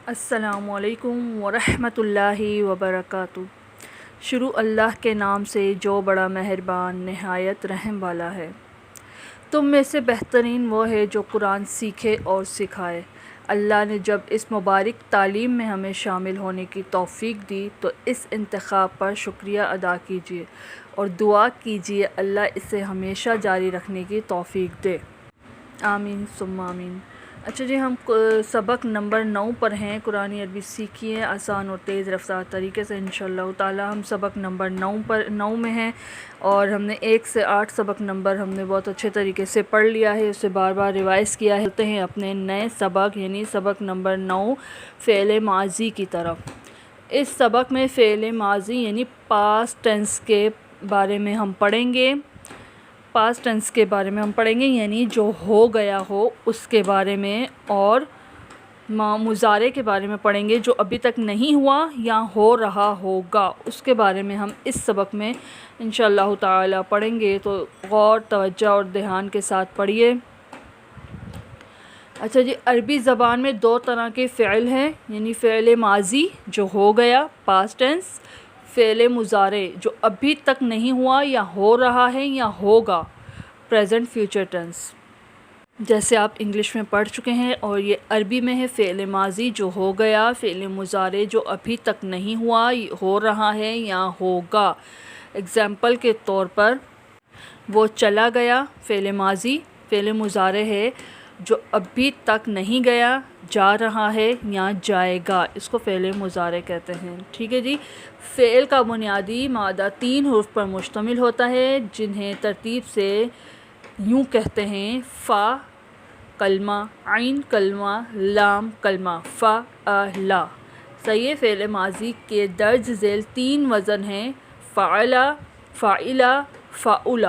السلام علیکم ورحمۃ اللہ وبرکاتہ۔ شروع اللہ کے نام سے جو بڑا مہربان نہایت رحم والا ہے۔ تم میں سے بہترین وہ ہے جو قرآن سیکھے اور سکھائے۔ اللہ نے جب اس مبارک تعلیم میں ہمیں شامل ہونے کی توفیق دی تو اس انتخاب پر شکریہ ادا کیجیے اور دعا کیجیے اللہ اسے ہمیشہ جاری رکھنے کی توفیق دے۔ آمین ثم آمین۔ اچھا جی، ہم سبق نمبر 9 پر ہیں۔ قرآن عربی سیکھیے آسان اور تیز رفتار طریقے سے انشاءاللہ تعالی۔ ہم سبق نمبر 9 میں ہیں اور ہم نے 1 سے 8 سبق نمبر ہم نے بہت اچھے طریقے سے پڑھ لیا ہے، اسے بار بار ریوائز کیا ہے۔ چلتے ہیں اپنے نئے سبق یعنی سبق نمبر 9 فعل ماضی کی طرف۔ اس سبق میں فعل ماضی یعنی پاسٹ ٹینس کے بارے میں ہم پڑھیں گے۔ پاسٹ ٹینس کے بارے میں ہم پڑھیں گے یعنی جو ہو گیا ہو اس کے بارے میں، اور مضارع کے بارے میں پڑھیں گے جو ابھی تک نہیں ہوا یا ہو رہا ہوگا، اس کے بارے میں ہم اس سبق میں انشاءاللہ تعالی پڑھیں گے، تو غور توجہ اور دھیان کے ساتھ پڑھیے۔ اچھا جی، عربی زبان میں 2 طرح کے فعل ہیں یعنی فعل ماضی جو ہو گیا پاسٹ ٹینس، فعل مضارع جو ابھی تک نہیں ہوا یا ہو رہا ہے یا ہوگا پریزنٹ فیوچر ٹینس، جیسے آپ انگلش میں پڑھ چکے ہیں، اور یہ عربی میں ہے فعل ماضی جو ہو گیا، فعل مضارع جو ابھی تک نہیں ہوا، ہو رہا ہے یا ہوگا۔ اگزامپل کے طور پر وہ چلا گیا فعل ماضی، فعل مضارع ہے جو ابھی تک نہیں گیا، جا رہا ہے یا جائے گا، اس کو فعل مضارع کہتے ہیں۔ ٹھیک ہے جی، فعل کا بنیادی مادہ 3 حروف پر مشتمل ہوتا ہے جنہیں ترتیب سے یوں کہتے ہیں: فا کلمہ، عین کلمہ، لام کلمہ، فعل۔ صحیح ہے، فعل ماضی کے درج ذیل 3 وزن ہیں: فعل، فاعل، فعول۔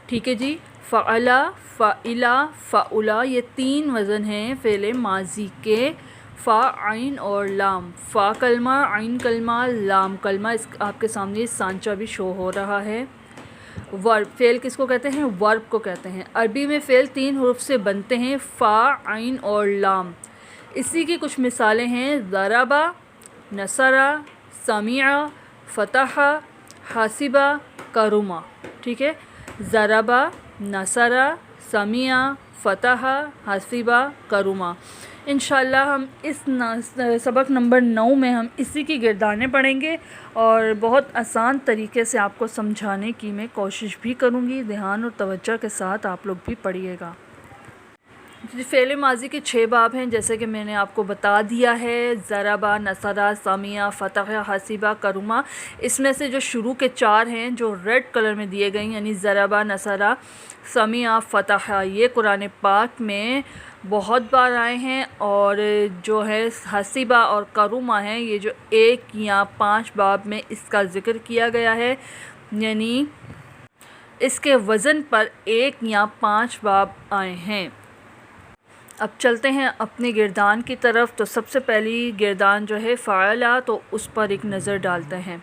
ٹھیک ہے جی، فعل، فاعل، فعول یہ 3 وزن ہیں فعل ماضی کے، فا، عین اور لام۔ فا کلمہ، عین کلمہ، لام کلمہ، اس آپ کے سامنے سانچہ بھی شو ہو رہا ہے۔ ورب، فعل کس کو کہتے ہیں؟ ورب کو کہتے ہیں۔ عربی میں فعل 3 حروف سے بنتے ہیں: فا، عین اور لام۔ اسی کی کچھ مثالیں ہیں: ضرب، نصر، سمع، فتح، حسب، کرم۔ ٹھیک ہے، ضرب، نصر، سمع، فتح، حسب، کرم۔ انشاءاللہ ہم اس سبق نمبر 9 میں ہم اسی کی گردانیں پڑھیں گے اور بہت آسان طریقے سے آپ کو سمجھانے کی میں کوشش بھی کروں گی۔ دھیان اور توجہ کے ساتھ آپ لوگ بھی پڑھیے گا۔ فعل ماضی کے 6 باب ہیں جیسے کہ میں نے آپ کو بتا دیا ہے: ضرب، نصر، سمع، فتح، حسب، کرم۔ اس میں سے جو شروع کے 4 ہیں جو ریڈ کلر میں دیے گئے یعنی ضرب، نصر، سمع، فتح، یہ قرآن پاک میں بہت بار آئے ہیں، اور جو ہے حسب اور کرم ہیں یہ جو 1 یا 5 باب میں اس کا ذکر کیا گیا ہے، یعنی اس کے وزن پر 1 یا 5 باب آئے ہیں۔ اب چلتے ہیں اپنی گردان کی طرف، تو سب سے پہلی گردان جو ہے فعل، تو اس پر ایک نظر ڈالتے ہیں۔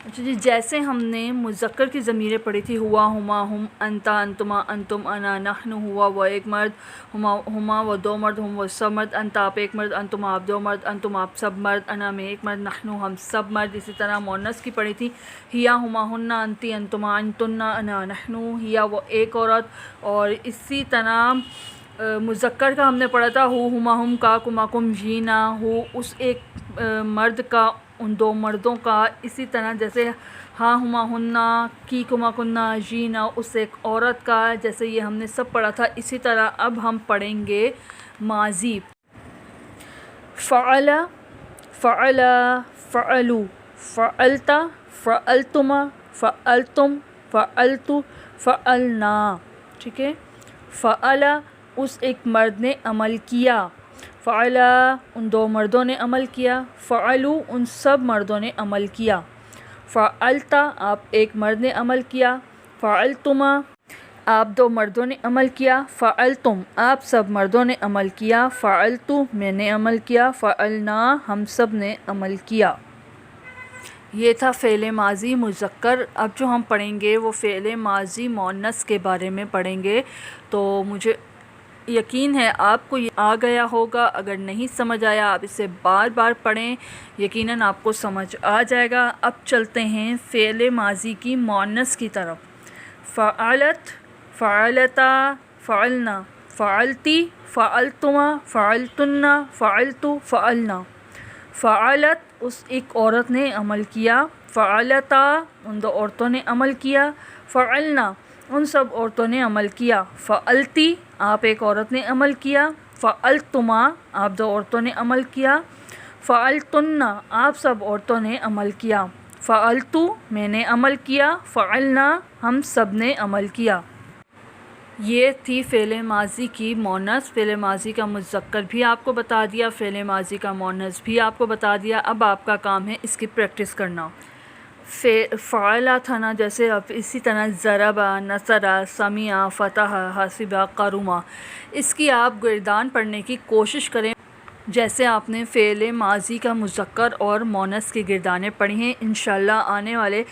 اچھا جی، جیسے ہم نے مذکر کی ضمیریں پڑھی تھی: ہوا، ہما، ہم، انتا، انتما، انتم، انا، نحن، ہوا وہ ایک مرد، ہما وہ 2 مرد، ہم وہ سب مرد، انتا آپ ایک مرد، انتم آپ 2 مرد، انتم آپ سب مرد، انا میں ایک مرد، نحن ہم سب مرد۔ اسی طرح مؤنث کی پڑھی تھی: ہیا، ہما، ہننا، انتی، انتما، انتن، انا، نحن، ہیا وہ ایک عورت۔ اور اسی طرح مذکر کا ہم نے پڑھا تھا: ہو، ہما، ہم، کا، کما، کم، جینا، ہو اس ایک مرد کا، ان 2 مردوں کا۔ اسی طرح جیسے ہاں، ہما، ہننا، کی، کما، کننا، جینا اس ایک عورت کا، جیسے یہ ہم نے سب پڑھا تھا۔ اسی طرح اب ہم پڑھیں گے ماضی: فعل، فعل، فعلوا، فعلت، فعلتما، فعلتم، فعلت، فعلنا۔ ٹھیک ہے، فعل اس ایک مرد نے عمل کیا، فعل ان 2 مردوں نے عمل کیا، فعلوا ان سب مردوں نے عمل کیا، فعلت آپ ایک مرد نے عمل کیا، فعلتما آپ 2 مردوں نے عمل کیا، فعلتم آپ سب مردوں نے عمل کیا، فعلت میں نے عمل کیا، فعلنا ہم سب نے عمل کیا۔ یہ تھا فعل ماضی مذکر۔ اب جو ہم پڑھیں گے وہ فعل ماضی مؤنث کے بارے میں پڑھیں گے، تو مجھے یقین ہے آپ کو یہ آ گیا ہوگا. اگر نہیں سمجھ آیا آپ اسے بار بار پڑھیں, یقیناً آپ کو سمجھ آ جائے گا. اب چلتے ہیں فعل ماضی کی مؤنث کی طرف. فعلت، فعلتا، فعلنا، فعلتی، فعلتما، فعلتن، فعلتو، فعلنا. فعلت ایک عورت نے عمل کیا. فعلتا ان دو عورتوں نے عمل کیا. فعلنا ان سب عورتوں نے عمل کیا. فعلتی آپ ایک عورت نے عمل کیا. فعلتما آپ دو عورتوں نے عمل کیا. فعلتن آپ سب عورتوں نے عمل کیا. فعلتو میں نے عمل کیا. فعلنا ہم سب نے عمل کیا. یہ تھی فعل ماضی کی مؤنث. فعل ماضی کا مذکر بھی آپ کو بتا دیا, فعل ماضی کا مؤنث بھی آپ کو بتا دیا. اب آپ کا کام ہے اس کی پریکٹس کرنا. فعلا تھا نا, جیسے اب اسی طرح ضربا، نصرا، سمعا، فتح، حسبا، قرما, اس کی آپ گردان پڑھنے کی کوشش کریں جیسے آپ نے فعل ماضی کا مذکر اور مؤنث کی گردانیں پڑھی ہیں. انشاءاللہ آنے والے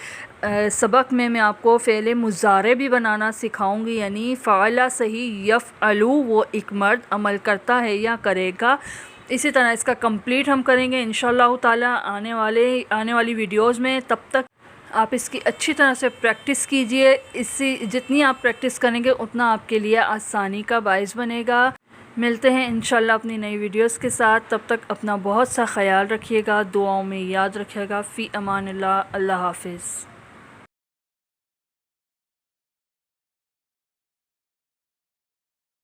سبق میں آپ کو فعل مضارع بھی بنانا سکھاؤں گی. یعنی فعلا صحیح یفعلو وہ ایک مرد عمل کرتا ہے یا کرے گا. اسی طرح اس کا کمپلیٹ ہم کریں گے انشاءاللہ تعالی آنے والی ویڈیوز میں. تب تک آپ اس کی اچھی طرح سے پریکٹس کیجئے. اس سے جتنی آپ پریکٹس کریں گے اتنا آپ کے لیے آسانی کا باعث بنے گا. ملتے ہیں انشاءاللہ اپنی نئی ویڈیوز کے ساتھ. تب تک اپنا بہت سا خیال رکھیے گا, دعاؤں میں یاد رکھیے گا. فی امان اللہ. اللہ حافظ.